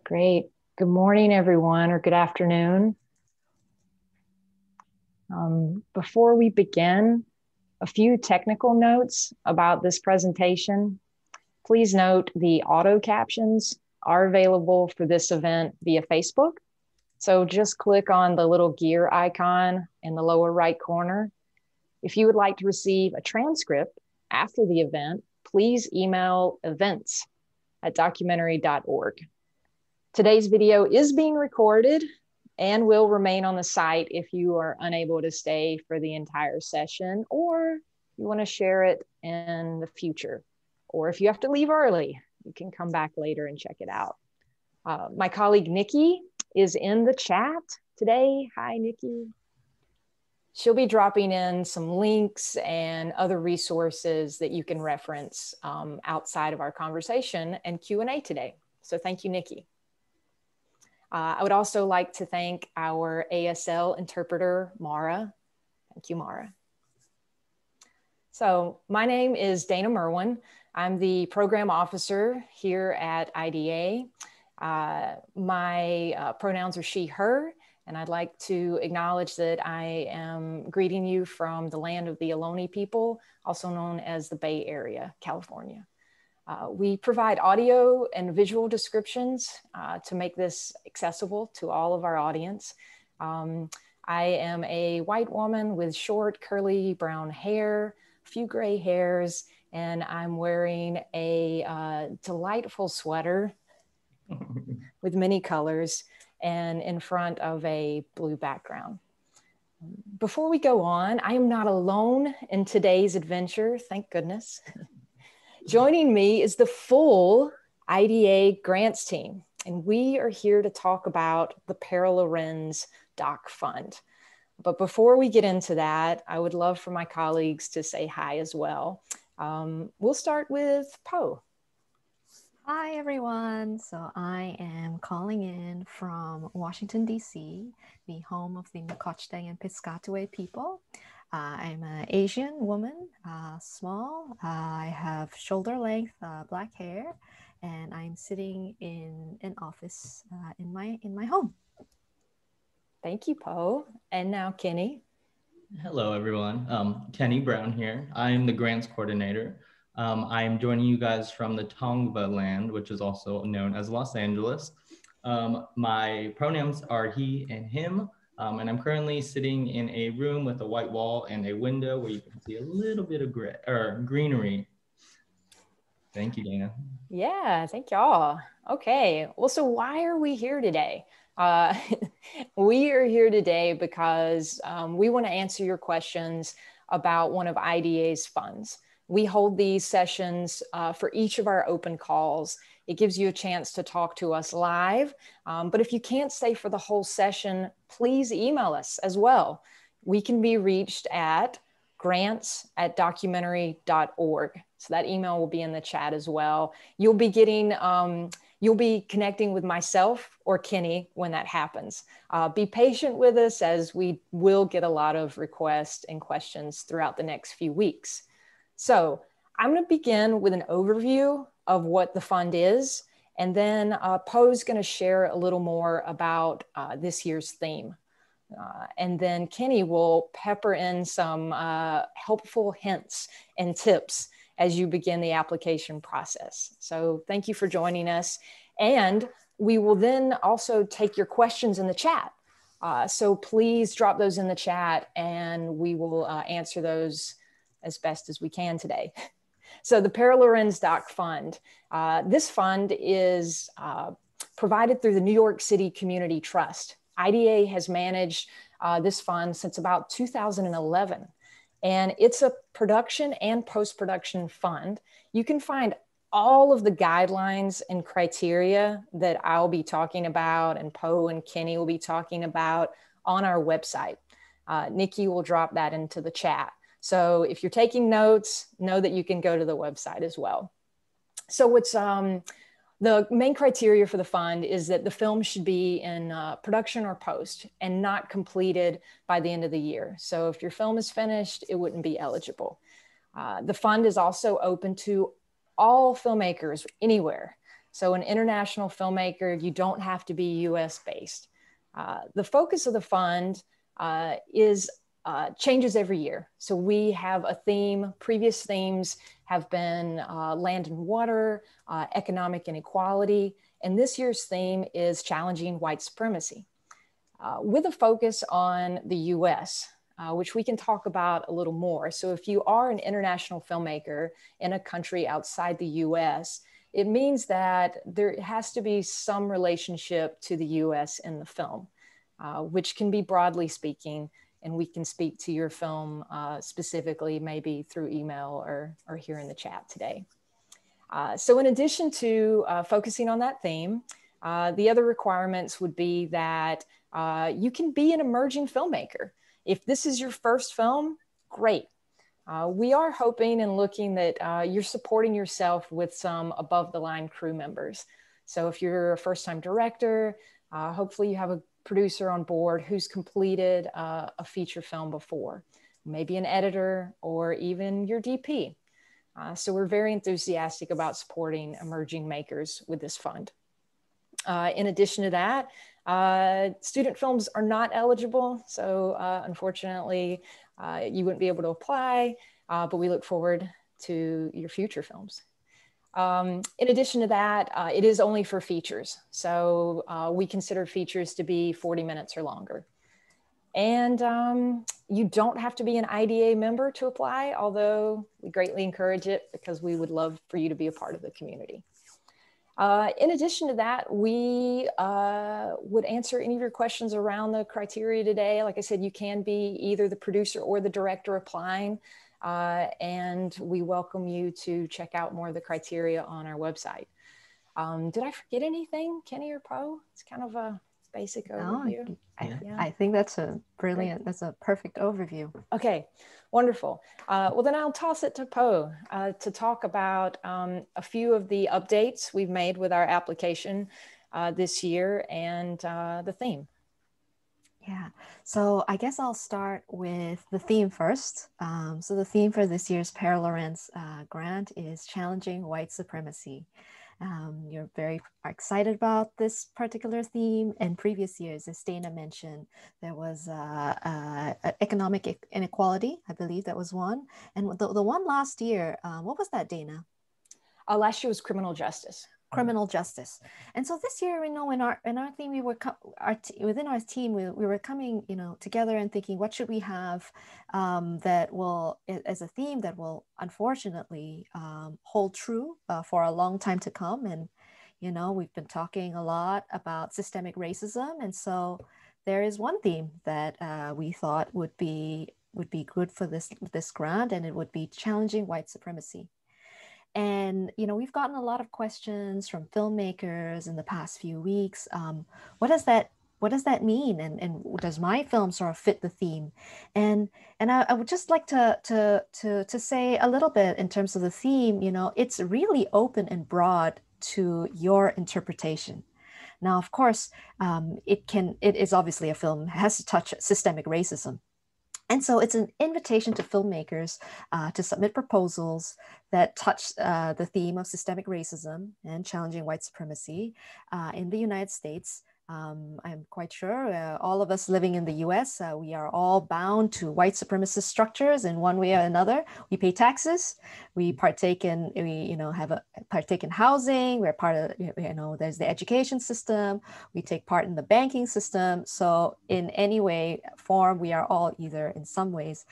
Great. Good morning, everyone, or good afternoon. Before we begin, a few technical notes about this presentation. Please note the auto captions are available for this event via Facebook. So just click on the little gear icon in the lower right corner. If you would like to receive a transcript after the event, please email events@documentary.org. Today's video is being recorded and will remain on the site if you are unable to stay for the entire session, or you want to share it in the future. Or if you have to leave early, you can come back later and check it out. My colleague Nikki is in the chat today. Hi, Nikki. She'll be dropping in some links and other resources that you can reference outside of our conversation and Q&A today. So thank you, Nikki. I would also like to thank our ASL interpreter, Mara. Thank you, Mara. So my name is Dana Merwin. I'm the program officer here at IDA. My pronouns are she, her, and I'd like to acknowledge that I am greeting you from the land of the Ohlone people, also known as the Bay Area, California. We provide audio and visual descriptions to make this accessible to all of our audience. I am a white woman with short, curly brown hair, a few gray hairs, and I'm wearing a delightful sweater with many colors and in front of a blue background. Before we go on, I am not alone in today's adventure, thank goodness. Joining me is the full IDA grants team, and we are here to talk about the Pere Lorenz Doc Fund. But before we get into that, I would love for my colleagues to say hi as well. We'll start with Poe. Hi, everyone. So I am calling in from Washington, D.C., the home of the Nacotchtank and Piscataway people. I'm an Asian woman, small. I have shoulder length black hair, and I'm sitting in an office in my home. Thank you, Poe. And now Kenny. Hello, everyone. Kenny Brown here. I'm the grants coordinator. I'm joining you guys from the Tongva land, which is also known as Los Angeles. My pronouns are he and him. And I'm currently sitting in a room with a white wall and a window where you can see a little bit of greenery. Thank you, Dana. Yeah, thank y'all. Okay, well, so why are we here today? We are here today because we want to answer your questions about one of IDA's funds. We hold these sessions for each of our open calls. It gives you a chance to talk to us live. But if you can't stay for the whole session, please email us as well. We can be reached at grants@documentary.org. So that email will be in the chat as well. You'll be connecting with myself or Kenny when that happens. Be patient with us as we will get a lot of requests and questions throughout the next few weeks. So I'm going to begin with an overview of what the fund is, and then Poe's going to share a little more about this year's theme. And then Kenny will pepper in some helpful hints and tips as you begin the application process. So thank you for joining us. And we will then also take your questions in the chat. So please drop those in the chat and we will answer those as best as we can today. So the Pere Lorenz Doc Fund. This fund is provided through the New York City Community Trust. IDA has managed this fund since about 2011. And it's a production and post-production fund. You can find all of the guidelines and criteria that I'll be talking about and Poe and Kenny will be talking about on our website. Nikki will drop that into the chat. So if you're taking notes, know that you can go to the website as well. So what's the main criteria for the fund is that the film should be in production or post and not completed by the end of the year. So if your film is finished, it wouldn't be eligible. The fund is also open to all filmmakers anywhere. So an international filmmaker, you don't have to be US based. The focus of the fund is changes every year. So we have a theme. Previous themes have been land and water, economic inequality, and this year's theme is challenging white supremacy, with a focus on the US, which we can talk about a little more. So if you are an international filmmaker in a country outside the US, it means that there has to be some relationship to the US in the film, which can be broadly speaking, and we can speak to your film specifically, maybe through email or here in the chat today. So in addition to focusing on that theme, the other requirements would be that you can be an emerging filmmaker. If this is your first film, great. We are hoping and looking that you're supporting yourself with some above the line crew members. So if you're a first time director, hopefully you have a producer on board who's completed a feature film before, maybe an editor or even your DP. So we're very enthusiastic about supporting emerging makers with this fund. In addition to that, student films are not eligible. So unfortunately, you wouldn't be able to apply, but we look forward to your future films. In addition to that, it is only for features. So we consider features to be 40 minutes or longer. And you don't have to be an IDA member to apply, although we greatly encourage it because we would love for you to be a part of the community. In addition to that, we would answer any of your questions around the criteria today. Like I said, you can be either the producer or the director applying, and we welcome you to check out more of the criteria on our website. Did I forget anything, Kenny or Poe? It's kind of a basic overview. No, I think that's a brilliant, Great. That's a perfect overview. Okay, wonderful. Well, then I'll toss it to Poe to talk about a few of the updates we've made with our application this year and the theme. Yeah, so I guess I'll start with the theme first. So the theme for this year's Pere Lorentz grant is Challenging White Supremacy. You're very excited about this particular theme. In previous years, as Dana mentioned, there was economic inequality. I believe that was one. And the one last year, what was that, Dana? Last year was criminal justice. Criminal justice. And so this year, you know, in our theme, we were within our team, we were coming, you know, together and thinking, what should we have that will, as a theme that will unfortunately hold true for a long time to come. And you know, we've been talking a lot about systemic racism, and so there is one theme that we thought would be good for this grant, and it would be challenging white supremacy. And, you know, we've gotten a lot of questions from filmmakers in the past few weeks. What does that mean? And does my film sort of fit the theme? And I would just like to say a little bit in terms of the theme. You know, it's really open and broad to your interpretation. Now, of course, it is obviously a film, has to touch systemic racism. And so it's an invitation to filmmakers to submit proposals that touch the theme of systemic racism and challenging white supremacy in the United States. I'm quite sure all of us living in the US, we are all bound to white supremacist structures in one way or another. We pay taxes, we partake in housing, we're part of, you know, there's the education system, we take part in the banking system. So in any way, form, we are all either in some ways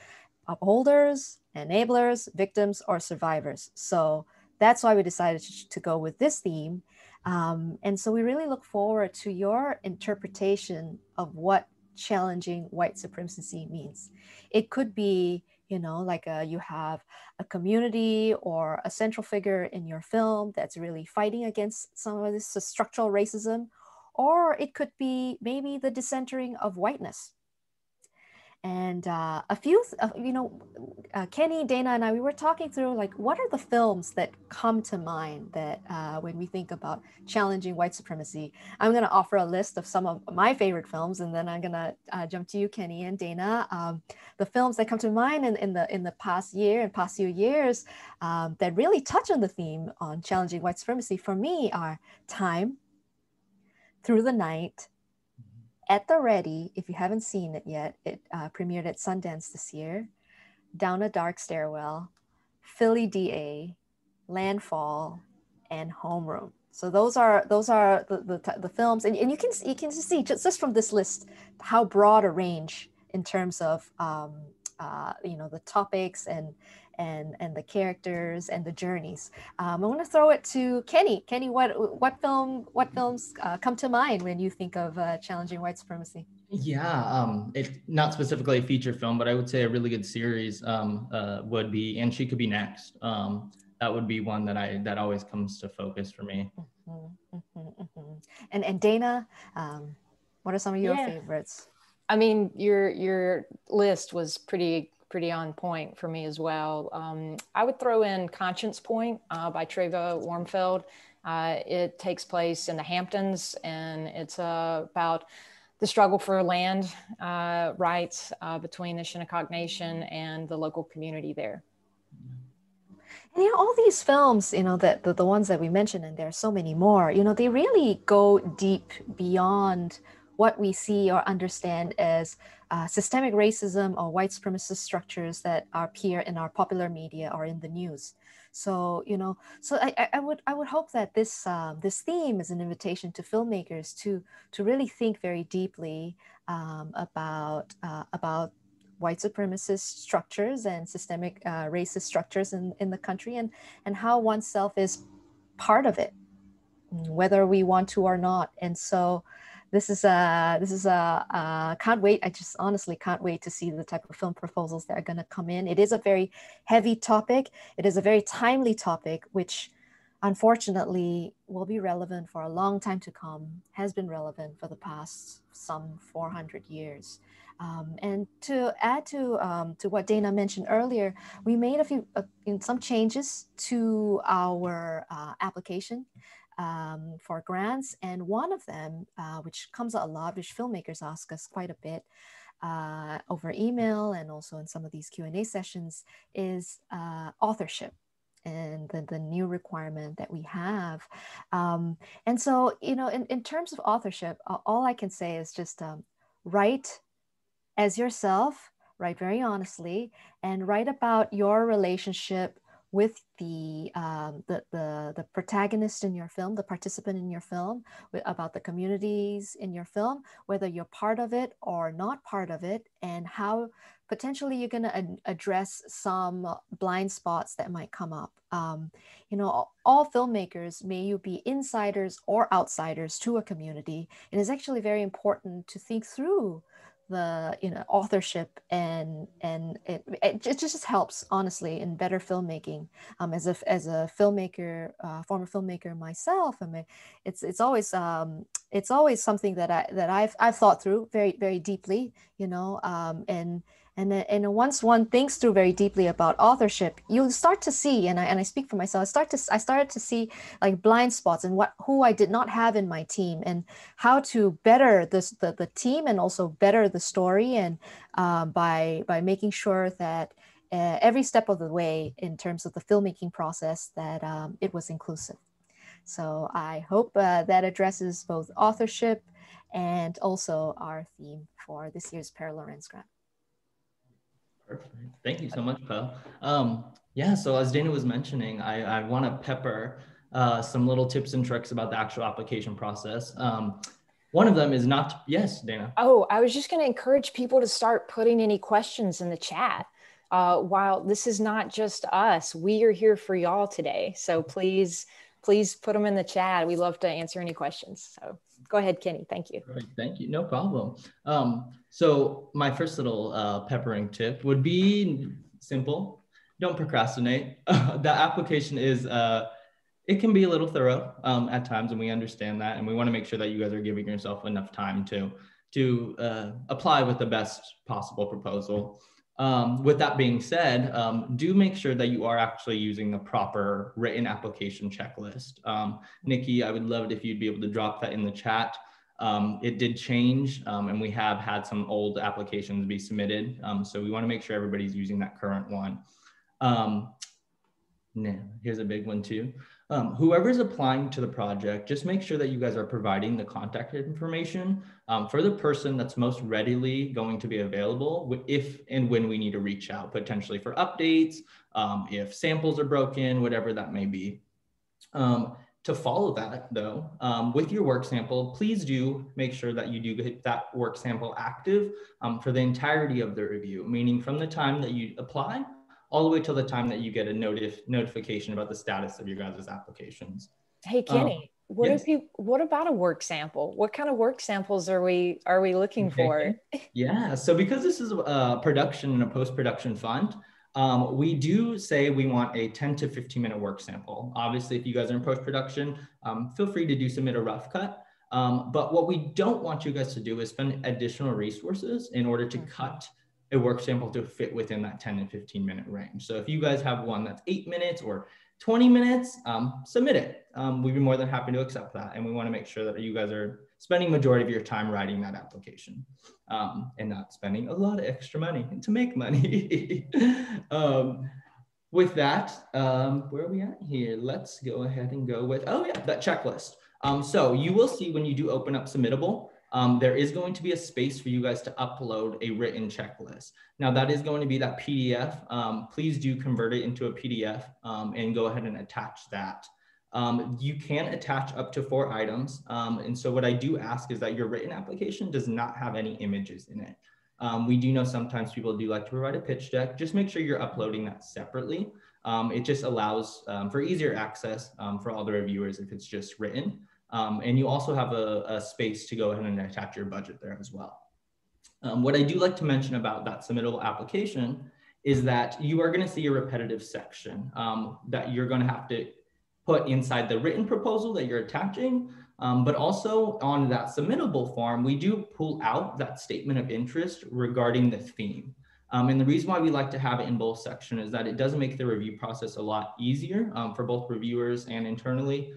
upholders, enablers, victims, or survivors. So that's why we decided to go with this theme. And so we really look forward to your interpretation of what challenging white supremacy means. It could be, you know, like you have a community or a central figure in your film that's really fighting against some of this structural racism, or it could be maybe the decentering of whiteness. And a few, Kenny, Dana, and I, we were talking through like, what are the films that come to mind that when we think about challenging white supremacy? I'm going to offer a list of some of my favorite films, and then I'm going to jump to you, Kenny and Dana. The films that come to mind in the past year and past few years that really touch on the theme on challenging white supremacy for me are Time, Through the Night, At the Ready. If you haven't seen it yet, it premiered at Sundance this year. Down a Dark Stairwell, Philly DA, Landfall, and Homeroom. So those are the films, and you can just see just from this list how broad a range in terms of the topics and the characters and the journeys. I want to throw it to Kenny. Kenny, what films come to mind when you think of challenging white supremacy? Yeah, it's not specifically a feature film, but I would say a really good series would be And She Could Be Next. That would be one that always comes to focus for me. Mm-hmm, mm-hmm, mm-hmm. And Dana, what are some of your favorites? I mean, your list was pretty on point for me as well. I would throw in Conscience Point by Treva Warmfeld. It takes place in the Hamptons, and it's about the struggle for land rights between the Shinnecock Nation and the local community there. And all these films, that the ones that we mentioned, and there are so many more, they really go deep beyond what we see or understand as systemic racism or white supremacist structures that appear in our popular media or in the news. So, I would hope that this theme is an invitation to filmmakers to really think very deeply about white supremacist structures and systemic racist structures in the country, and how oneself is part of it, whether we want to or not. And so this is can't wait. I just honestly can't wait to see the type of film proposals that are going to come in. It is a very heavy topic. It is a very timely topic, which unfortunately will be relevant for a long time to come, has been relevant for the past some 400 years. And to add to what Dana mentioned earlier, we made some changes to our application for grants, and one of them, which comes a lot, which filmmakers ask us quite a bit over email and also in some of these Q&A sessions, is authorship, and the new requirement that we have. And so, in terms of authorship, all I can say is just write as yourself, write very honestly, and write about your relationship with the protagonist in your film, the participant in your film, about the communities in your film, whether you're part of it or not part of it, and how potentially you're going to address some blind spots that might come up. All filmmakers, may you be insiders or outsiders to a community, it is actually very important to think through the authorship, and it just helps, honestly, in better filmmaking. As a filmmaker, former filmmaker myself, I mean, it's always something that I've thought through very, very deeply, and once one thinks through very deeply about authorship, you'll start to see, and I speak for myself, I started to see like blind spots and who I did not have in my team, and how to better the team, and also better the story, and by making sure that every step of the way in terms of the filmmaking process, that it was inclusive. So I hope that addresses both authorship and also our theme for this year's Pere Lorentz grant. Perfect. Thank you so much, Pell. Yeah, so as Dana was mentioning, I want to pepper some little tips and tricks about the actual application process. One of them is not, yes, Dana. Oh, I was just going to encourage people to start putting any questions in the chat. While this is not just us, we are here for y'all today. So please put them in the chat. We love to answer any questions. So go ahead, Kenny. Thank you. Right, thank you. No problem. So my first little peppering tip would be simple. Don't procrastinate. The application is, it can be a little thorough at times, and we understand that. And we want to make sure that you guys are giving yourself enough time to apply with the best possible proposal. With that being said, do make sure that you are actually using the proper written application checklist. Nikki, I would love it if you'd be able to drop that in the chat. It did change, and we have had some old applications be submitted. So we want to make sure everybody's using that current one. Now, here's a big one too. Whoever's applying to the project, just make sure that you guys are providing the contact information for the person that's most readily going to be available if and when we need to reach out, potentially for updates, if samples are broken, whatever that may be. To follow that though, with your work sample, please do make sure that you do get that work sample active for the entirety of the review, meaning from the time that you apply all the way till the time that you get a notification about the status of your guys' applications. Hey, Kenny, yes. what about a work sample? What kind of work samples are we looking for? Yeah, so because this is a production and a post-production fund, we do say we want a 10 to 15 minute work sample. Obviously, if you guys are in post-production, feel free to submit a rough cut. But what we don't want you guys to do is spend additional resources in order to cut a work sample to fit within that 10 and 15 minute range. So if you guys have one that's 8 minutes or 20 minutes, submit it. We'd be more than happy to accept that. And we want to make sure that you guys are spending majority of your time writing that application and not spending a lot of extra money to make money. With that, where are we at here? Let's go ahead and go with, oh yeah, that checklist. So you will see when you do open up Submittable, there is going to be a space for you guys to upload a written checklist. Now that is going to be that PDF. Please do convert it into a PDF and go ahead and attach that. You can attach up to 4 items. And so what I do ask is that your written application does not have any images in it. We do know sometimes people do like to provide a pitch deck. Just make sure you're uploading that separately. It just allows for easier access for all the reviewers if it's just written. And you also have a space to go ahead and attach your budget there as well. What I do like to mention about that submittable application is that you are going to see a repetitive section that you're going to have to put inside the written proposal that you're attaching, but also on that submittable form, we do pull out that statement of interest regarding the theme. And the reason why we like to have it in both sections is that it does make the review process a lot easier for both reviewers and internally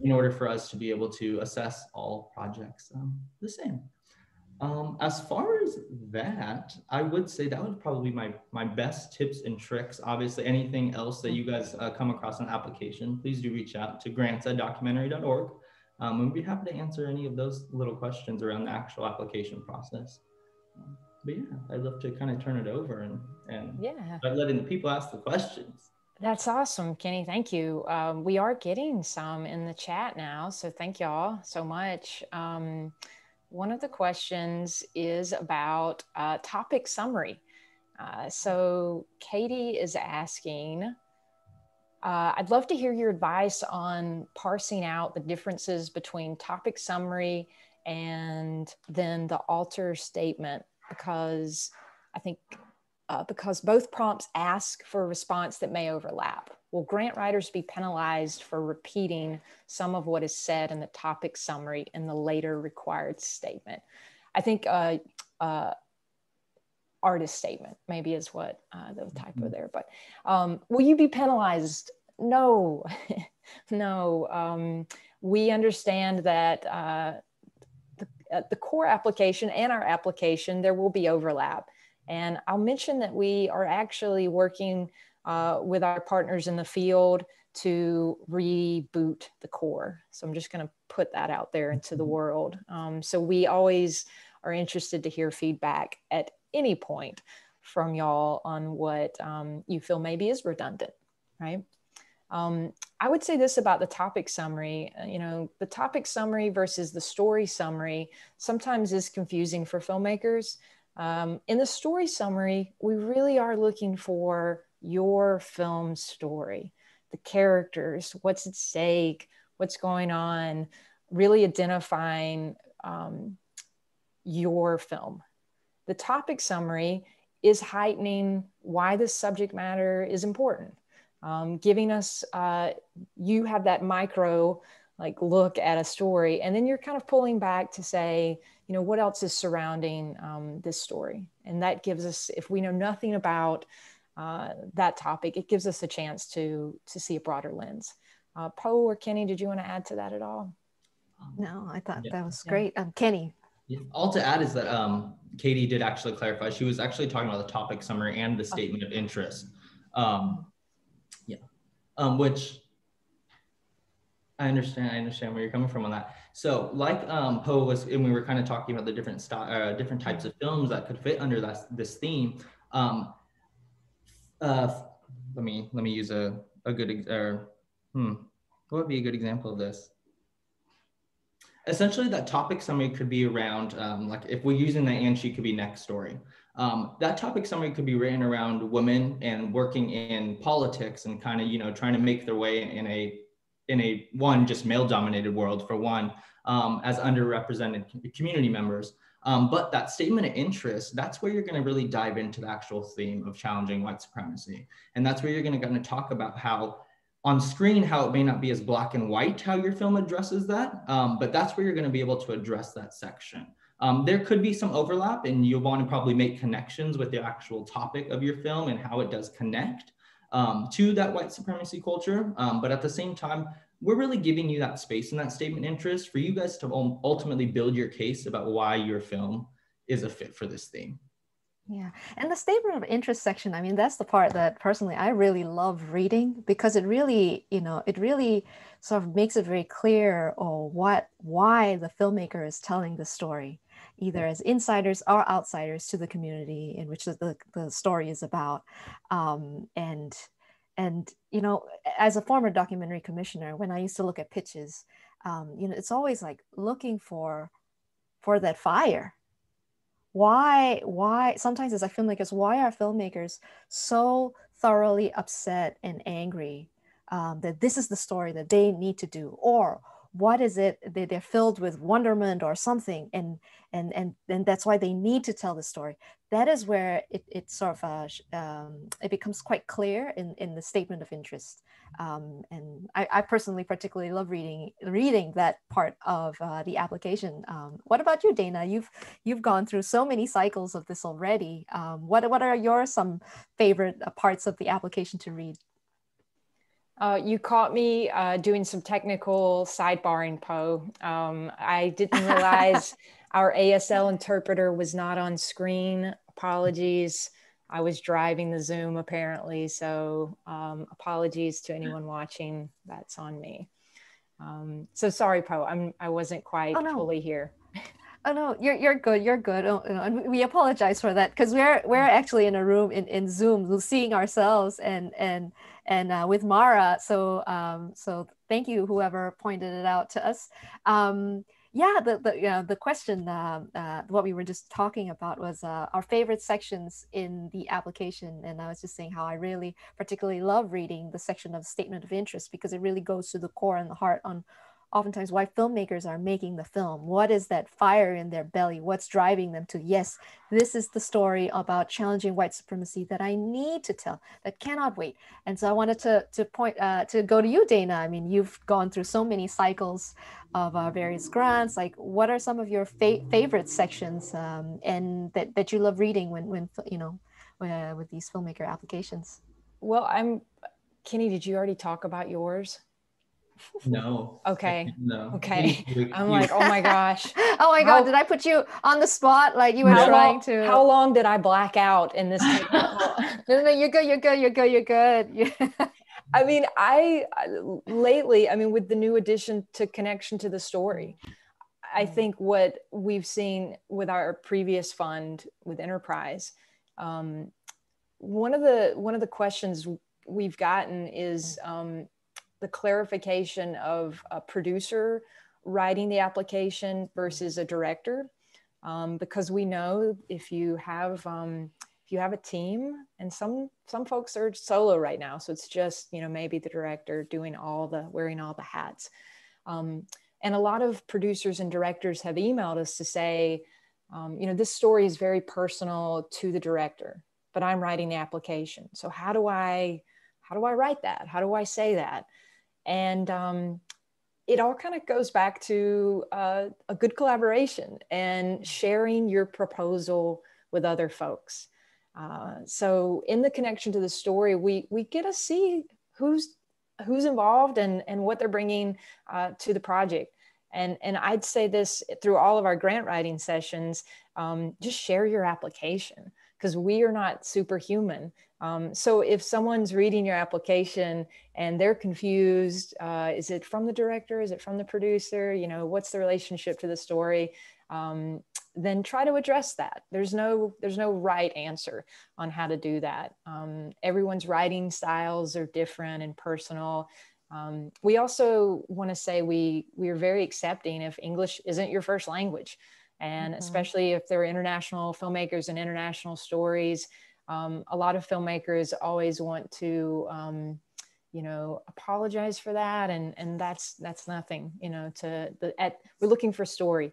in order for us to be able to assess all projects the same. As far as that, I would say that would probably be my best tips and tricks. Obviously, anything else that you guys come across in an application, please do reach out to grants@documentary.org. And we'd be happy to answer any of those little questions around the actual application process. But yeah, I'd love to kind of turn it over and yeah, start letting the people ask the questions. That's awesome, Kenny. Thank you. We are getting some in the chat now, so thank y'all so much. One of the questions is about topic summary. So Katie is asking, I'd love to hear your advice on parsing out the differences between topic summary and then the alter statement, because I think because both prompts ask for a response that may overlap. Will grant writers be penalized for repeating some of what is said in the topic summary in the later required statement? I think artist statement maybe is what the typo there, but will you be penalized? No, no. We understand that the core application and our application, there will be overlap. And I'll mention that we are actually working with our partners in the field to reboot the core. So I'm just going to put that out there into the world. So we always are interested to hear feedback at any point from y'all on what you feel maybe is redundant, right? I would say this about the topic summary. The topic summary versus the story summary sometimes is confusing for filmmakers. In the story summary, we really are looking for your film story, the characters, what's at stake, what's going on, really identifying your film. The topic summary is heightening why the subject matter is important, giving us, you have that micro like look at a story, and then you're kind of pulling back to say, you know, what else is surrounding this story? And that gives us, if we know nothing about that topic, it gives us a chance to see a broader lens. Poe or Kenny, did you want to add to that at all? No, I thought Yeah. that was great. Kenny. Yeah. All to add is that Katie did actually clarify. She was actually talking about the topic summary and the statement of interest. Which I understand where you're coming from on that. So like Poe was, and we were kind of talking about the different different types of films that could fit under this theme. Let me use a good what would be a good example of this? Essentially, that topic summary could be around, like if we're using the and she could be next story. That topic summary could be written around women and working in politics and kind of, you know, trying to make their way in a one just male dominated world for one, as underrepresented community members. But that statement of interest, that's where you're going to really dive into the actual theme of challenging white supremacy. And that's where you're going to talk about how on screen, how it may not be as black and white, how your film addresses that, but that's where you're going to be able to address that section. There could be some overlap, and you'll want to probably make connections with the actual topic of your film and how it does connect to that white supremacy culture. But at the same time, we're really giving you that space and that statement interest for you guys to ultimately build your case about why your film is a fit for this theme. Yeah, and the statement of interest section, I mean, that's the part that personally I really love reading, because it really, you know, it really sort of makes it very clear why the filmmaker is telling the story, either as insiders or outsiders to the community in which the story is about. And you know, as a former documentary commissioner, when I used to look at pitches, you know, it's always like looking for that fire. Why sometimes as a filmmakers, why are filmmakers so thoroughly upset and angry that this is the story that they need to do? Or what is it that they're filled with wonderment or something, and that's why they need to tell the story? That is where it sort of it becomes quite clear in the statement of interest. And I personally particularly love reading that part of the application. What about you, Dana? You've gone through so many cycles of this already. What are your some favorite parts of the application to read? You caught me doing some technical sidebarring, Poe. I didn't realize our ASL interpreter was not on screen. Apologies. I was driving the Zoom apparently, so apologies to anyone watching. That's on me. So sorry, Poe. I wasn't quite fully here. Oh no, you're good. You're good. And we apologize for that, because we're actually in a room in Zoom, seeing ourselves and with Mara. So so thank you, whoever pointed it out to us. Yeah, the question what we were just talking about was our favorite sections in the application, and I was just saying how I really particularly love reading the section of statement of interest, because it really goes to the core and the heart on oftentimes why filmmakers are making the film. What is that fire in their belly? What's driving them to, yes, this is the story about challenging white supremacy that I need to tell, that cannot wait. And so I wanted to point to go to you, Dana. I mean, you've gone through so many cycles of various grants. Like, what are some of your favorite sections and that you love reading when you know, with these filmmaker applications? Well, Kenny, did you already talk about yours? No. Okay. No. Okay. I'm like, oh my gosh. Oh my God, did I put you on the spot? Like you were trying to. How long did I black out in this technical? No, you're good. You're good. You're good. You're good. Yeah. I mean, lately, I mean, with the new addition to Connection to the Story, I think what we've seen with our previous fund with Enterprise, one of the questions we've gotten is the clarification of a producer writing the application versus a director, because we know if you have a team, and some folks are solo right now, so it's just, you know, maybe the director doing wearing all the hats, and a lot of producers and directors have emailed us to say, you know, this story is very personal to the director, but I'm writing the application, so how do I write that? How do I say that? And it all kind of goes back to a good collaboration and sharing your proposal with other folks. So in the connection to the story, we get to see who's involved and what they're bringing to the project. And I'd say this through all of our grant writing sessions, just share your application, because we are not superhuman. So if someone's reading your application and they're confused, is it from the director? Is it from the producer? You know, what's the relationship to the story? Then try to address that. There's no right answer on how to do that. Everyone's writing styles are different and personal. We also want to say we are very accepting if English isn't your first language, and especially if there are international filmmakers and international stories. A lot of filmmakers always want to, you know, apologize for that, and that's nothing. You know, we're looking for story,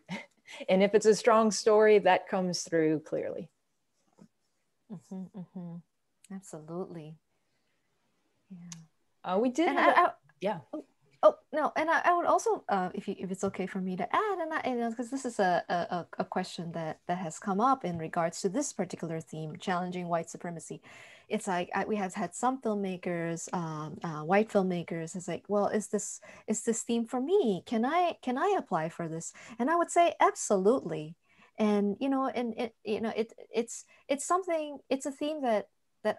and if it's a strong story, that comes through clearly. Absolutely. Yeah. We did. Yeah. Oh no, and I would also, if it's okay for me to add, and because this is a question that has come up in regards to this particular theme, challenging white supremacy. It's like we have had some filmmakers, white filmmakers, is like, well, is this theme for me? Can I apply for this? And I would say absolutely. And you know, it's something. It's a theme that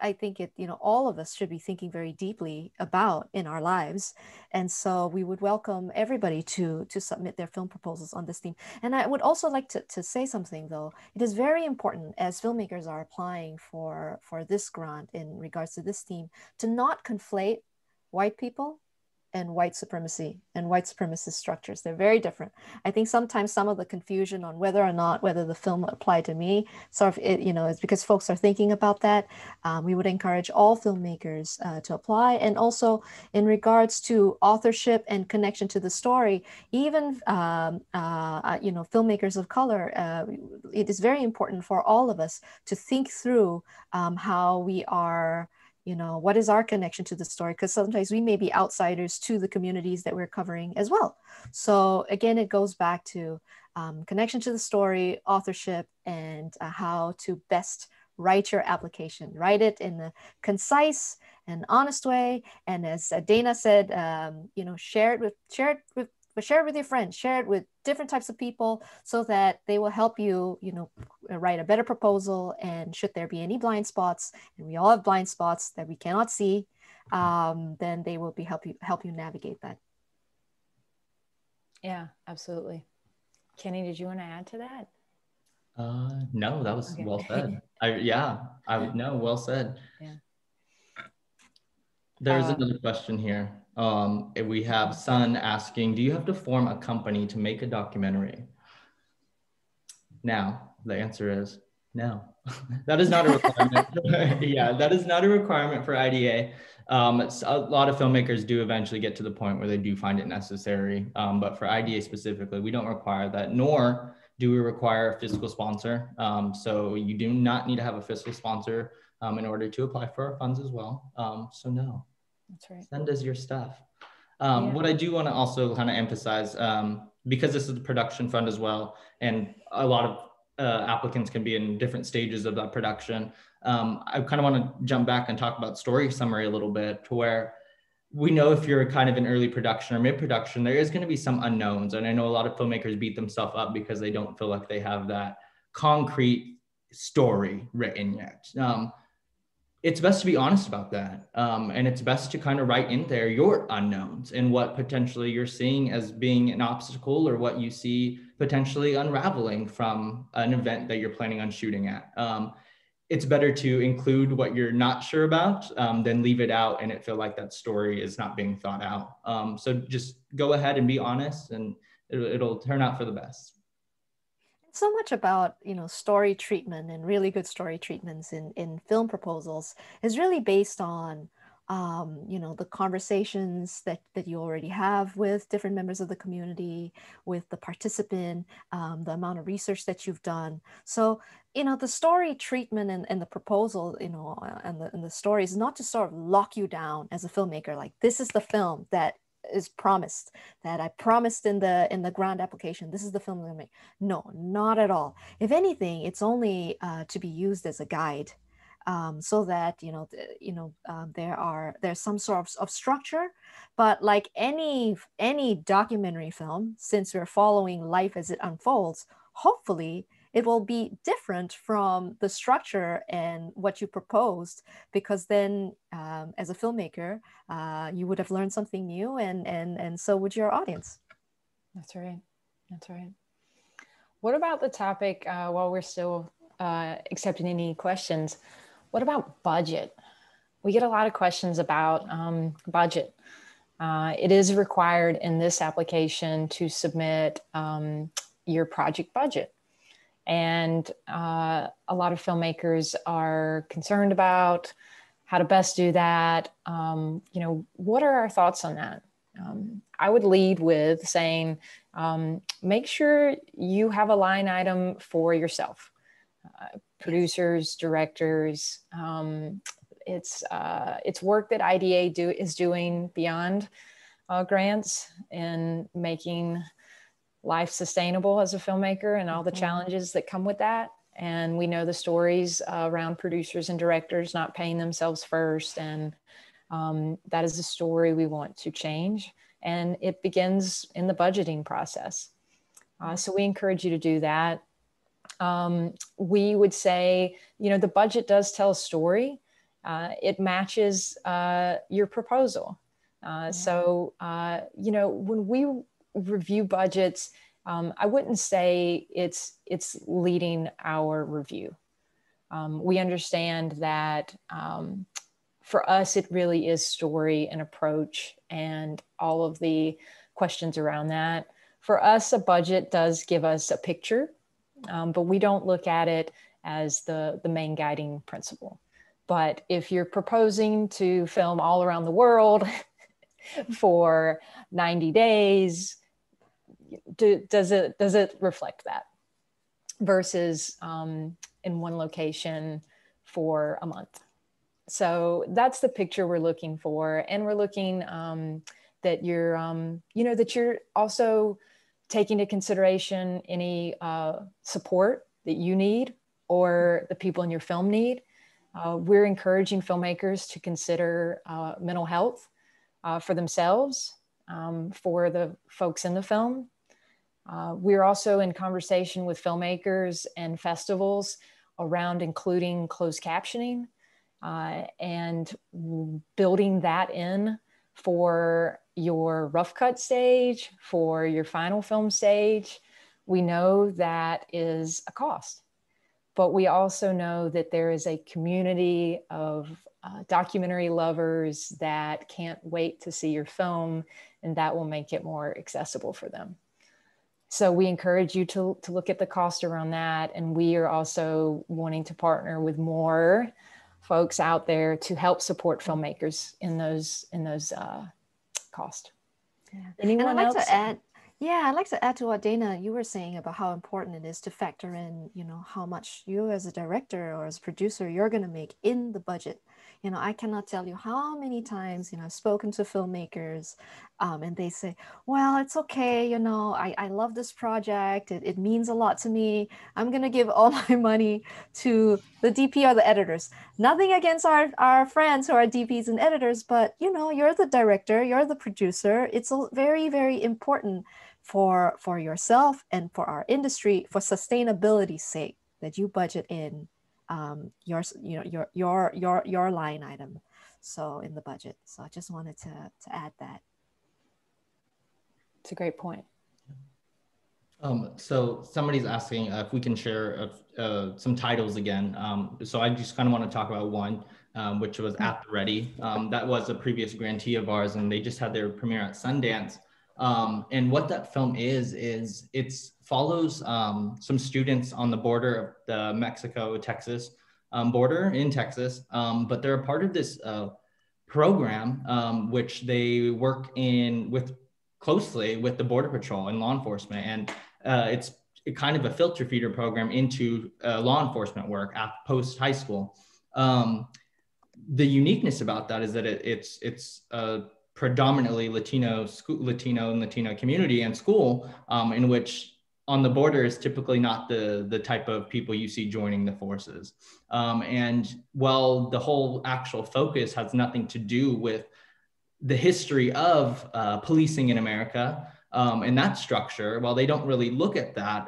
I think all of us should be thinking very deeply about in our lives. And so we would welcome everybody to submit their film proposals on this theme. And I would also like to say something, though. It is very important, as filmmakers are applying for this grant in regards to this theme, to not conflate white people and white supremacy and white supremacist structures. They're very different. I think sometimes some of the confusion on whether the film applied to me, sort of, it's because folks are thinking about that. We would encourage all filmmakers to apply. And also in regards to authorship and connection to the story, even, filmmakers of color, it is very important for all of us to think through how we are, what is our connection to the story? Because sometimes we may be outsiders to the communities that we're covering as well. So again, it goes back to connection to the story, authorship, and how to best write your application. Write it in a concise and honest way. And as Dana said, share it with your friends, share it with different types of people so that they will help you, write a better proposal. And should there be any blind spots, and we all have blind spots that we cannot see, then they will help you navigate that. Yeah, absolutely. Kenny, did you want to add to that? No, that was well said. Well said. Yeah. There's another question here. We have Sun asking, do you have to form a company to make a documentary? Now, the answer is no. That is not a requirement. Yeah, that is not a requirement for IDA. A lot of filmmakers do eventually get to the point where they do find it necessary. But for IDA specifically, we don't require that, nor do we require a fiscal sponsor. So you do not need to have a fiscal sponsor in order to apply for our funds as well. So no. That's right. Send us your stuff. What I do want to also kind of emphasize, because this is the production fund as well, and a lot of applicants can be in different stages of that production. I kind of want to jump back and talk about story summary a little bit, to where we know if you're kind of in early production or mid-production, there is going to be some unknowns. And I know a lot of filmmakers beat themselves up because they don't feel like they have that concrete story written yet. It's best to be honest about that. And it's best to kind of write in there your unknowns and what potentially you're seeing as being an obstacle, or what you see potentially unraveling from an event that you're planning on shooting at. It's better to include what you're not sure about than leave it out and it feel like that story is not being thought out. So just go ahead and be honest, and it'll turn out for the best. So much about story treatment and really good story treatments in film proposals is really based on the conversations that you already have with different members of the community, with the participant, the amount of research that you've done. So the story treatment and the proposal and the story is not to sort of lock you down as a filmmaker, like this is the film that is promised, that I promised in the grant application, this is the film I'm gonna make. No, not at all. If anything, it's only to be used as a guide, so that there's some sort of structure. But like any documentary film, since we're following life as it unfolds, hopefully it will be different from the structure and what you proposed, because then as a filmmaker, you would have learned something new, and so would your audience. That's right. That's right. What about the topic, while we're still accepting any questions, what about budget? We get a lot of questions about budget. It is required in this application to submit your project budget. And a lot of filmmakers are concerned about how to best do that. What are our thoughts on that? I would lead with saying, make sure you have a line item for yourself. Producers, directors, it's work that IDA is doing beyond grants and making life sustainable as a filmmaker and all the challenges that come with that. And we know the stories around producers and directors not paying themselves first. And that is a story we want to change. And it begins in the budgeting process. So we encourage you to do that. We would say, the budget does tell a story. It matches your proposal. So, when we review budgets, I wouldn't say it's leading our review. We understand that for us, it really is story and approach and all of the questions around that. For us, a budget does give us a picture, but we don't look at it as the main guiding principle. But if you're proposing to film all around the world for 90 days, does it reflect that versus in one location for a month? So that's the picture we're looking for. And we're looking that you're also taking into consideration any support that you need or the people in your film need. We're encouraging filmmakers to consider mental health for themselves, for the folks in the film. We're also in conversation with filmmakers and festivals around including closed captioning and building that in for your rough cut stage, for your final film stage. We know that is a cost, but we also know that there is a community of documentary lovers that can't wait to see your film, and that will make it more accessible for them. So we encourage you to look at the cost around that. And we are also wanting to partner with more folks out there to help support filmmakers in those costs. Yeah. Anyone else? I'd like to add to what Dana, you were saying about how important it is to factor in, how much you as a director or as a producer, you're going to make in the budget. I cannot tell you how many times, I've spoken to filmmakers and they say, well, it's okay. I love this project. It means a lot to me. I'm going to give all my money to the DP or the editors. Nothing against our friends who are DPs and editors, but you're the director, you're the producer. It's very, very important for yourself and for our industry, for sustainability's sake, that you budget in your line item, so in the budget. So I just wanted to add that. It's a great point. So somebody's asking if we can share some titles again. So I just kind of want to talk about one, which was At the Ready. That was a previous grantee of ours, and they just had their premiere at Sundance. And what that film is it follows some students on the border of the Mexico-Texas border in Texas, but they're a part of this program, which they work closely with the Border Patrol and law enforcement. And it's kind of a filter feeder program into law enforcement work at post high school. The uniqueness about that is that it's predominantly Latino and Latino community and school, in which on the border is typically not the type of people you see joining the forces. And while the whole actual focus has nothing to do with the history of policing in America and that structure, while they don't really look at that,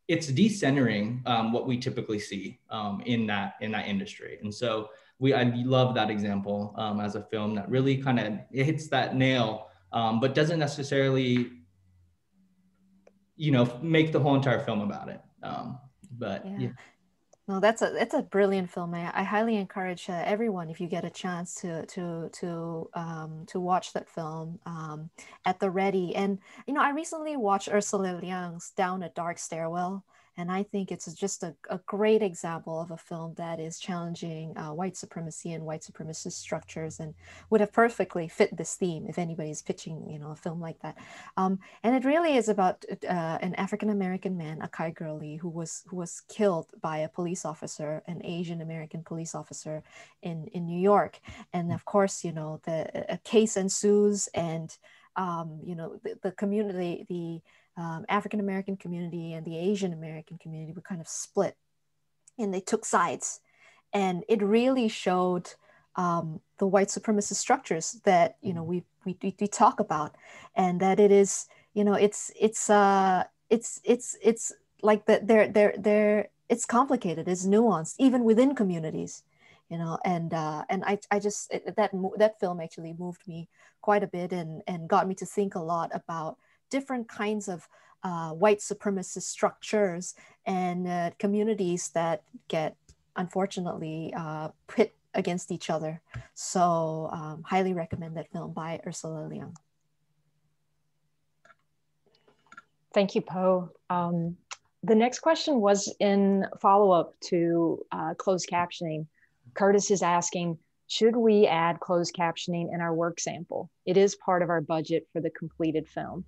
it's decentering what we typically see in that industry. And so I love that example as a film that really kind of hits that nail, but doesn't necessarily, make the whole entire film about it. But yeah. No, that's a brilliant film. I highly encourage everyone, if you get a chance, to watch that film at the ready. And I recently watched Ursula Liang's Down a Dark Stairwell, and I think it's just a great example of a film that is challenging white supremacy and white supremacist structures, and would have perfectly fit this theme if anybody's pitching a film like that. And it really is about an African-American man, Akai Gurley, who was killed by a police officer, an Asian American police officer in New York. And of course, a case ensues, and the community, the African-American community and the Asian American community were kind of split, and they took sides. And it really showed the white supremacist structures that we talk about, and that it is it's like that they're it's complicated, it's nuanced even within communities, and I just that film actually moved me quite a bit, and got me to think a lot about different kinds of white supremacist structures and communities that get, unfortunately, pit against each other. So highly recommend that film by Ursula Liang. Thank you, Po. The next question was in follow-up to closed captioning. Curtis is asking, should we add closed captioning in our work sample? It is part of our budget for the completed film.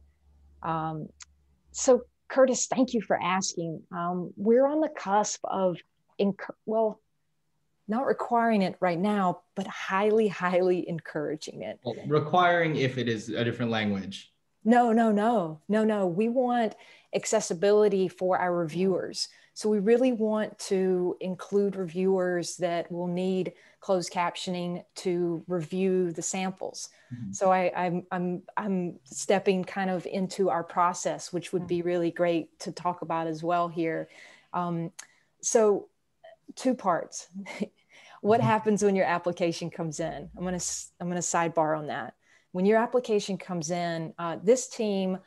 So Curtis, thank you for asking. We're on the cusp of, not requiring it right now, but highly, highly encouraging it. Well, requiring if it is a different language. No. We want accessibility for our reviewers. So we really want to include reviewers that will need closed captioning to review the samples. Mm-hmm. So I'm stepping kind of into our process, which would be really great to talk about as well here. So 2 parts. What happens when your application comes in? I'm gonna sidebar on that. When your application comes in, this team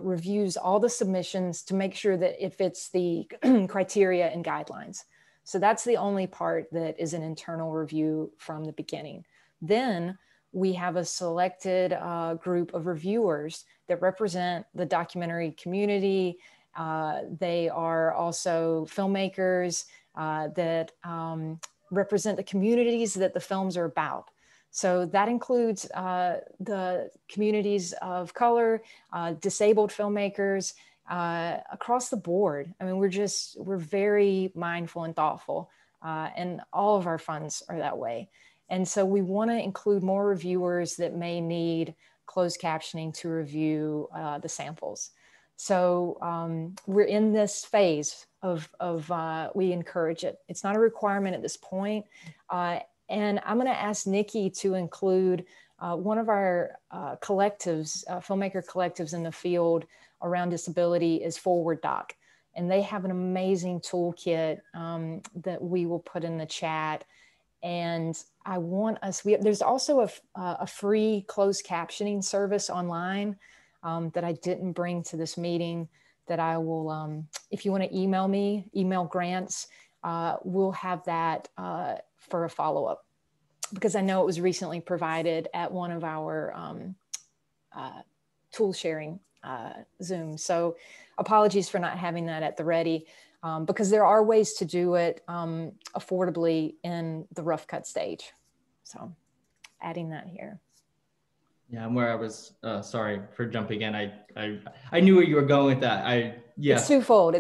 reviews all the submissions to make sure that it fits the criteria and guidelines. So that's the only part that is an internal review from the beginning. Then we have a selected group of reviewers that represent the documentary community. They are also filmmakers that represent the communities that the films are about. So that includes the communities of color, disabled filmmakers, across the board. I mean, we're very mindful and thoughtful, and all of our funds are that way. And so we want to include more reviewers that may need closed captioning to review the samples. So we're in this phase of we encourage it. It's not a requirement at this point. And I'm going to ask Nikki to include one of our collectives, filmmaker collectives in the field around disability is Forward Doc. And they have an amazing toolkit that we will put in the chat. And I want us, there's also a free closed captioning service online that I didn't bring to this meeting that I will, if you want to email me, email grants, we'll have that for a follow-up, because I know it was recently provided at one of our tool sharing Zoom. So apologies for not having that at the ready, because there are ways to do it affordably in the rough cut stage. So adding that here. Yeah, and where I was, sorry for jumping in. I knew where you were going with that. It's twofold.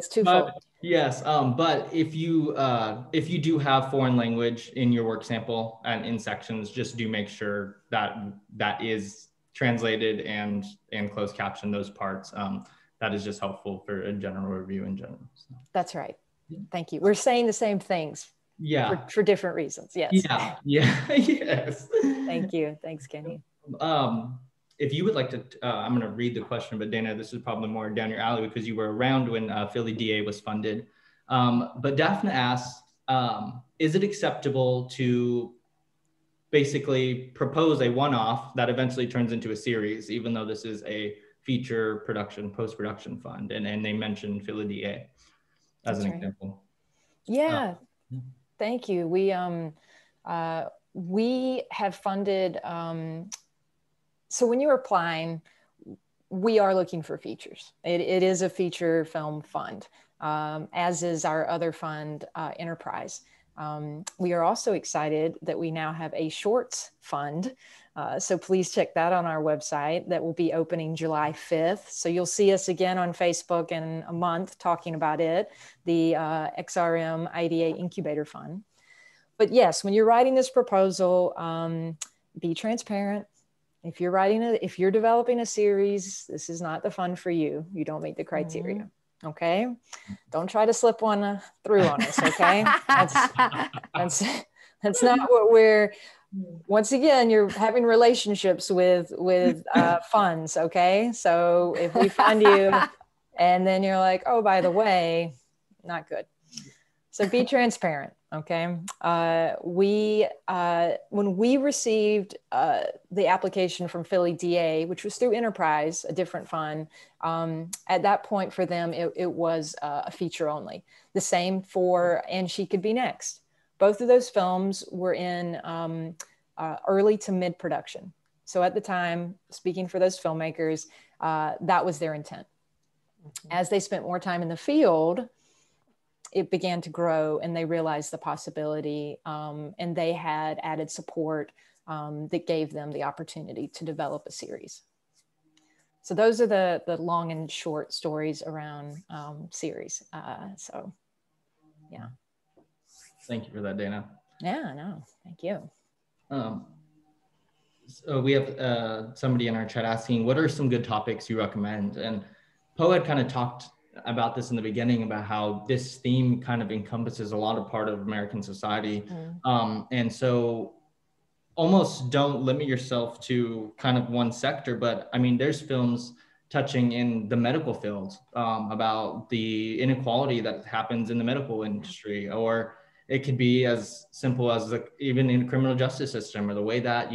Yes, but if you do have foreign language in your work sample and in sections, just do make sure that that is translated and closed caption those parts. That is just helpful for a general review in general. So. That's right. Thank you. We're saying the same things. Yeah. For different reasons. Yes. Yeah. Yeah. Yes. Thank you. Thanks, Kenny. If you would like to, I'm going to read the question, but Dana, this is probably more down your alley because you were around when Philly DA was funded. But Daphne asks, is it acceptable to basically propose a one-off that eventually turns into a series, even though this is a feature production, post-production fund? And they mentioned Philly DA as an example. Yeah. Thank you. We have funded, so when you're applying, we are looking for features. It is a feature film fund, as is our other fund, Enterprise. We are also excited that we now have a shorts fund. So please check that on our website. That will be opening July 5th. So you'll see us again on Facebook in a month talking about it, the XRM IDA Incubator Fund. But yes, when you're writing this proposal, be transparent. If you're developing a series, this is not the fund for you. You don't meet the criteria. Okay. Don't try to slip one through on us. Okay. That's not what we're, once again, you're having relationships with funds. Okay. So if we fund you and then you're like, oh, by the way, not good. So be transparent. Okay. When we received the application from Philly DA, which was through Enterprise, a different fund, at that point for them, it was a feature only. The same for And She Could Be Next. Both of those films were in early to mid production. So at the time, speaking for those filmmakers, that was their intent. As they spent more time in the field, it began to grow and they realized the possibility, and they had added support that gave them the opportunity to develop a series. So those are the long and short stories around series. So, yeah. Thank you for that, Dana. Yeah, no, thank you. So we have somebody in our chat asking, what are some good topics you recommend? And Poe had kind of talked about this in the beginning about how this theme kind of encompasses a lot of part of American society. And so almost don't limit yourself to kind of one sector, but I mean, there's films touching in the medical field about the inequality that happens in the medical industry, or it could be as simple as even in the criminal justice system or the way that,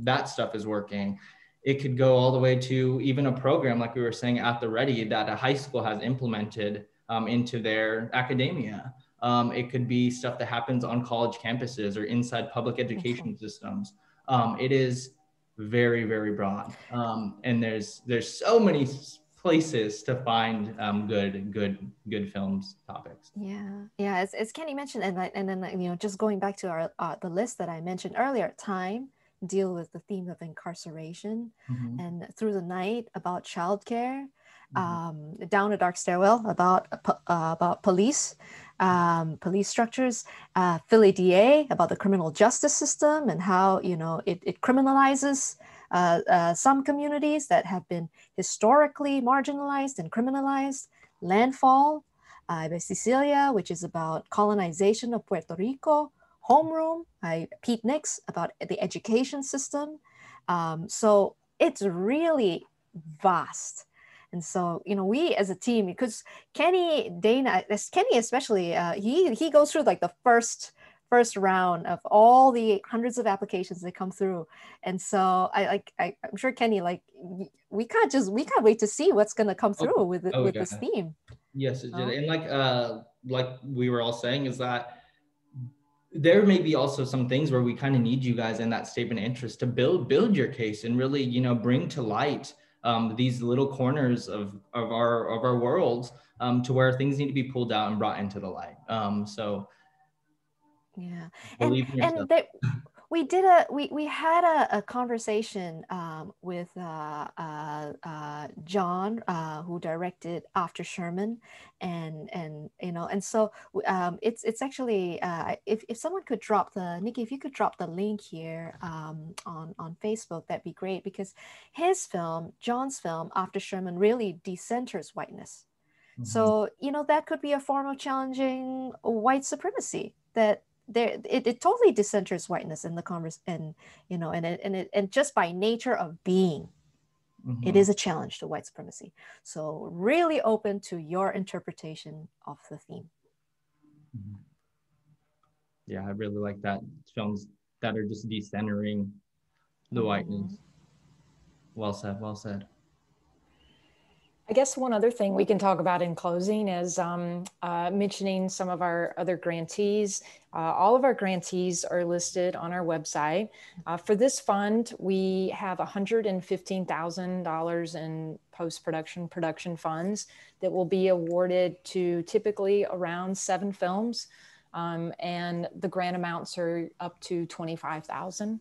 that stuff is working. It could go all the way to even a program, like we were saying at the Ready, that a high school has implemented into their academia. It could be stuff that happens on college campuses or inside public education systems. It is very, very broad. And there's so many places to find good films topics. Yeah. As Kenny mentioned, and then just going back to our the list that I mentioned earlier, Time deal with the theme of incarceration, and Through the Night about childcare, Down a Dark Stairwell about police structures, Philly DA about the criminal justice system and how it criminalizes some communities that have been historically marginalized and criminalized. Landfall by Cecilia, which is about colonization of Puerto Rico. Homeroom by Pete Nix about the education system. So it's really vast. And so, we as a team, because Kenny, Dana, Kenny especially, he goes through like the first round of all the hundreds of applications that come through. And so I'm sure Kenny, we can't wait to see what's going to come through with this theme. Yes, it did. And like we were all saying, is that there may be also some things where we kind of need you guys in that statement of interest to build your case and really, bring to light these little corners of our world to where things need to be pulled out and brought into the light. So yeah, believe in yourself. And we had a conversation with John, who directed After Sherman, and you know, and so it's actually if someone could drop Nikki, if you could drop the link here on Facebook, that'd be great, because his film, John's film After Sherman, really decenters whiteness. Mhm. So, you know, that could be a form of challenging white supremacy, that it totally decenters whiteness in the converse, and you know, and just by nature of being, it is a challenge to white supremacy. So really open to your interpretation of the theme. Yeah, I really like that. Films that are just decentering the whiteness. Well said, well said. I guess one other thing we can talk about in closing is mentioning some of our other grantees. All of our grantees are listed on our website. For this fund, we have $115,000 in post-production production funds that will be awarded to typically around 7 films. And the grant amounts are up to $25,000.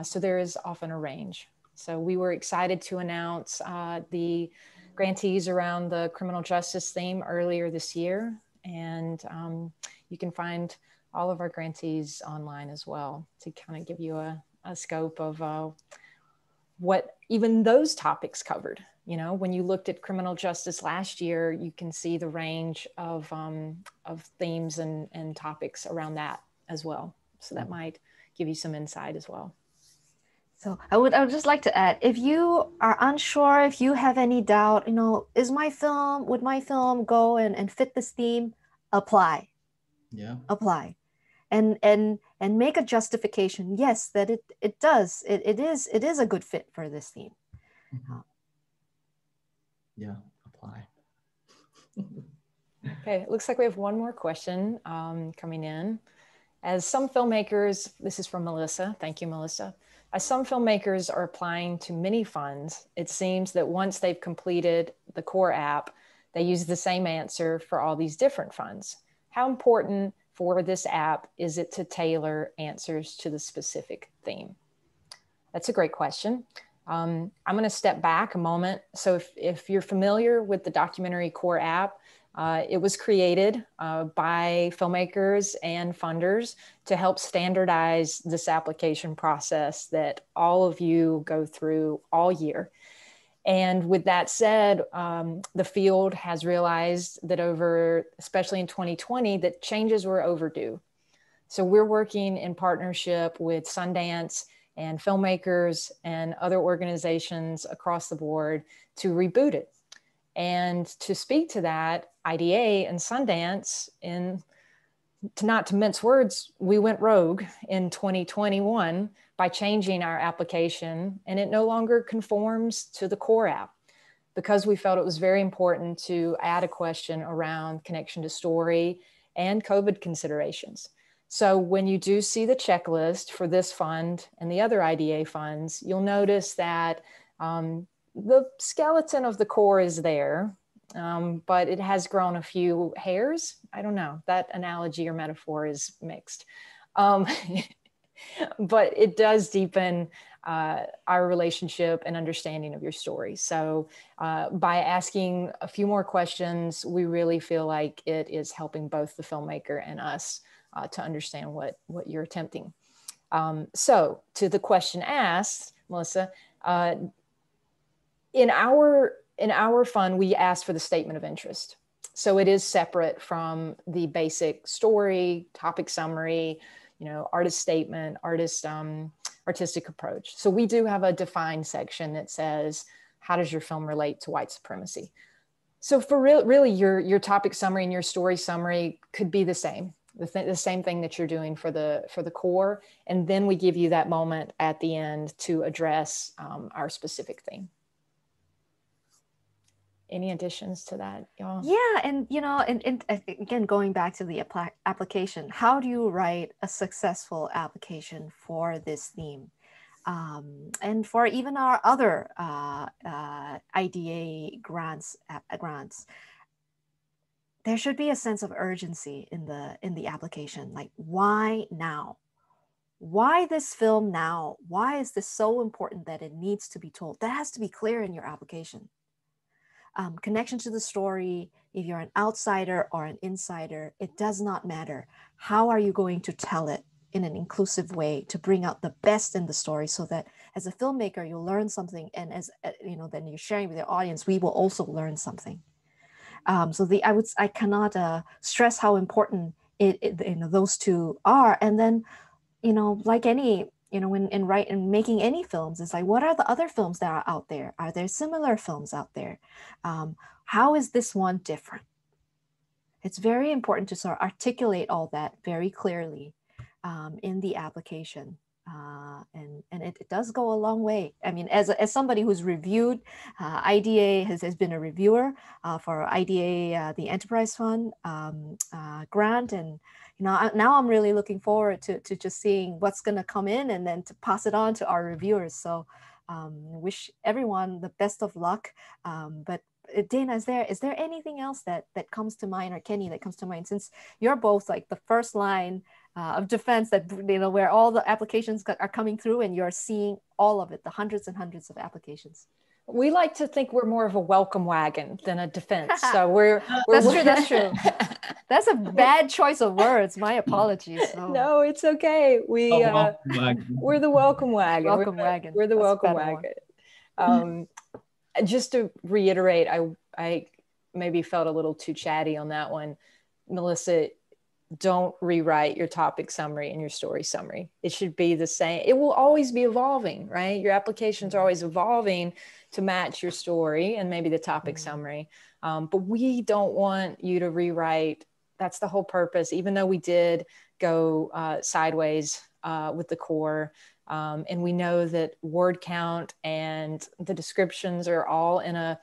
So there is often a range. So we were excited to announce the grantees around the criminal justice theme earlier this year. And you can find all of our grantees online as well to kind of give you a scope of what even those topics covered. You know, when you looked at criminal justice last year, you can see the range of themes and topics around that as well. So that might give you some insight as well. So I would just like to add, if you are unsure, if you have any doubt, you know, would my film go and fit this theme? Apply. Yeah. Apply. And make a justification. Yes, that it does. It is a good fit for this theme. Yeah, apply. Okay, it looks like we have one more question coming in. As some filmmakers, this is from Melissa. Thank you, Melissa. As some filmmakers are applying to many funds, it seems that once they've completed the core app, they use the same answer for all these different funds. How important for this app is it to tailor answers to the specific theme? That's a great question. I'm going to step back a moment. So if you're familiar with the Documentary Core app, it was created by filmmakers and funders to help standardize this application process that all of you go through all year. And with that said, the field has realized that especially in 2020, that changes were overdue. So we're working in partnership with Sundance and filmmakers and other organizations across the board to reboot it. And to speak to that, IDA and Sundance, not to mince words, we went rogue in 2021 by changing our application, and it no longer conforms to the core app because we felt it was very important to add a question around connection to story and COVID considerations. So when you do see the checklist for this fund and the other IDA funds, you'll notice that the skeleton of the core is there, but it has grown a few hairs. I don't know, that analogy or metaphor is mixed. But it does deepen our relationship and understanding of your story. So by asking a few more questions, we really feel like it is helping both the filmmaker and us to understand what you're attempting. So to the question asked, Melissa, in our fund, we asked for the statement of interest. So it is separate from the basic story, topic summary, you know, artist statement, artistic approach. So we do have a defined section that says, how does your film relate to white supremacy? So for really your topic summary and your story summary could be the same. The same thing that you're doing for the core. And then we give you that moment at the end to address our specific theme. Any additions to that, y'all? Yeah, and you know, and again, going back to the application, how do you write a successful application for this theme? And for even our other IDA grants, there should be a sense of urgency in the application. Like, why now? why this film now? Why is this so important that it needs to be told? That has to be clear in your application. Connection to the story, if you're an outsider or an insider, it does not matter. How are you going to tell it in an inclusive way to bring out the best in the story, so that as a filmmaker, you'll learn something, and as then you're sharing with your audience, we will also learn something. I cannot stress how important those two are. And then, like any, in making any films, it's like, what are the other films that are out there? Are there similar films out there? How is this one different? It's very important to sort of articulate all that very clearly in the application. And it does go a long way. I mean, as somebody who's reviewed, IDA has been a reviewer for IDA, the Enterprise Fund grant. And, now I'm really looking forward to just seeing what's going to come in and then to pass it on to our reviewers. So wish everyone the best of luck. But Dana, is there anything else that comes to mind, or Kenny, that comes to mind, since you're both like the first line of defense, that where all the applications are coming through and you're seeing all of it, the hundreds and hundreds of applications? We like to think we're more of a welcome wagon than a defense. So we're that's true. That's a bad choice of words. My apologies. Oh. No, it's okay. We're the welcome wagon. We're the welcome wagon. Just to reiterate, I maybe felt a little too chatty on that one. Melissa, don't rewrite your topic summary and your story summary. It should be the same. It will always be evolving, right? Your applications are always evolving to match your story and maybe the topic summary. But we don't want you to rewrite. That's the whole purpose. Even though we did go sideways with the core, and we know that word count and the descriptions are all in a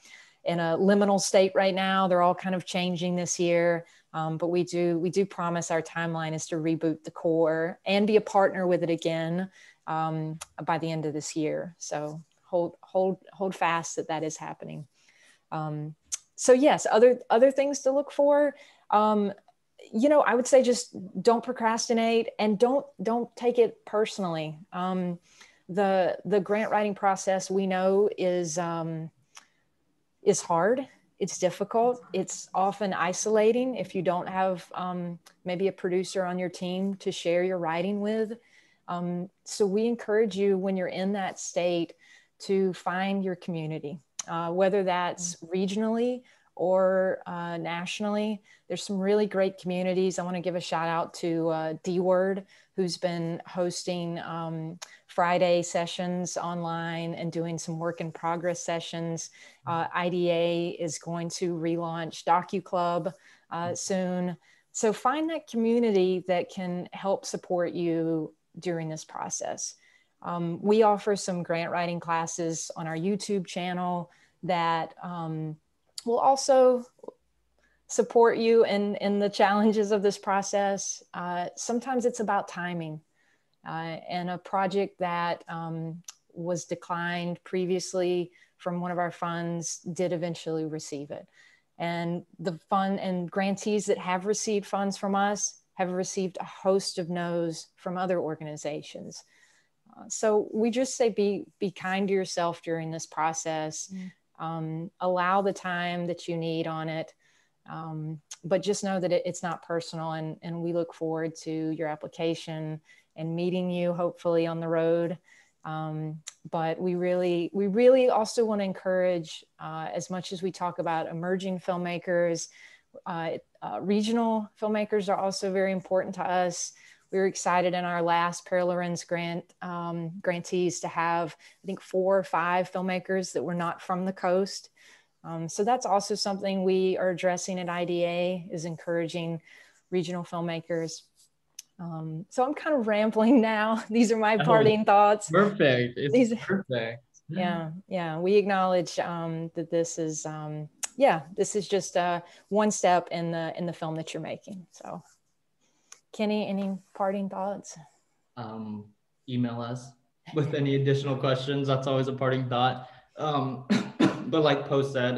liminal state right now. They're all kind of changing this year. But we do promise our timeline is to reboot the core and be a partner with it again by the end of this year. So hold fast that is happening. So yes, other things to look for. I would say just don't procrastinate and don't take it personally. The grant writing process, we know, is hard. It's difficult. It's often isolating if you don't have maybe a producer on your team to share your writing with. So we encourage you, when you're in that state, to find your community, whether that's regionally or nationally. There's some really great communities. I want to give a shout out to D-Word, who's been hosting Friday sessions online and doing some work in progress sessions. IDA is going to relaunch DocuClub soon. So find that community that can help support you during this process. We offer some grant writing classes on our YouTube channel that will also support you in the challenges of this process. Sometimes it's about timing. And a project that was declined previously from one of our funds did eventually receive it. And the fund and grantees that have received funds from us have received a host of no's from other organizations. So we just say be kind to yourself during this process. Allow the time that you need on it. But just know that it's not personal, and we look forward to your application and meeting you hopefully on the road. But we really also want to encourage, as much as we talk about emerging filmmakers, regional filmmakers are also very important to us. We were excited in our last Pere Lorenz grant grantees to have, I think, 4 or 5 filmmakers that were not from the coast. So that's also something we are addressing at IDA, is encouraging regional filmmakers. So I'm kind of rambling now. These are my parting thoughts. Perfect. It's perfect. Yeah. We acknowledge that this is, this is just one step in the film that you're making. So, Kenny, any parting thoughts? Email us with any additional questions. That's always a parting thought. But like Poe said,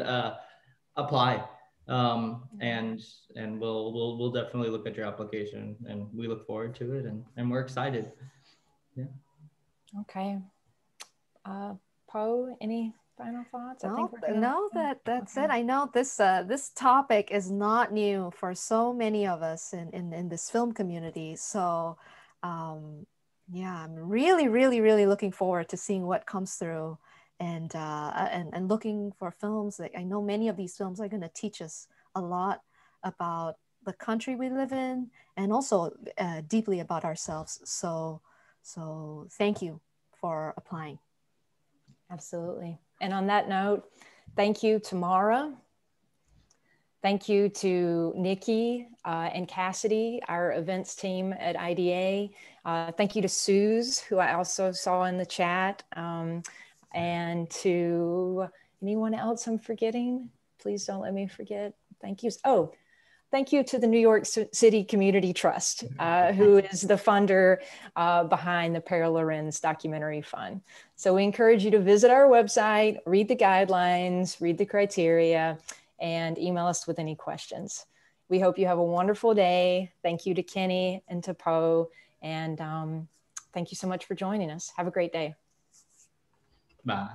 apply. And we'll definitely look at your application, and we look forward to it, and we're excited. Yeah. Okay. Poe, any final thoughts? That's it. I know this topic is not new for so many of us in this film community. So yeah, I'm really, really, really looking forward to seeing what comes through and looking for films. Like, I know many of these films are going to teach us a lot about the country we live in and also deeply about ourselves. So thank you for applying. Absolutely. And on that note, thank you to Mara. Thank you to Nikki and Cassidy, our events team at IDA. Thank you to Suze, who I also saw in the chat. And to anyone else I'm forgetting, please don't let me forget. Thank you. Oh, thank you to the New York City Community Trust, who is the funder behind the Pere Lorenz Documentary Fund. So we encourage you to visit our website, read the guidelines, read the criteria, and email us with any questions. We hope you have a wonderful day. Thank you to Kenny and to Poe, and thank you so much for joining us. Have a great day. Bye.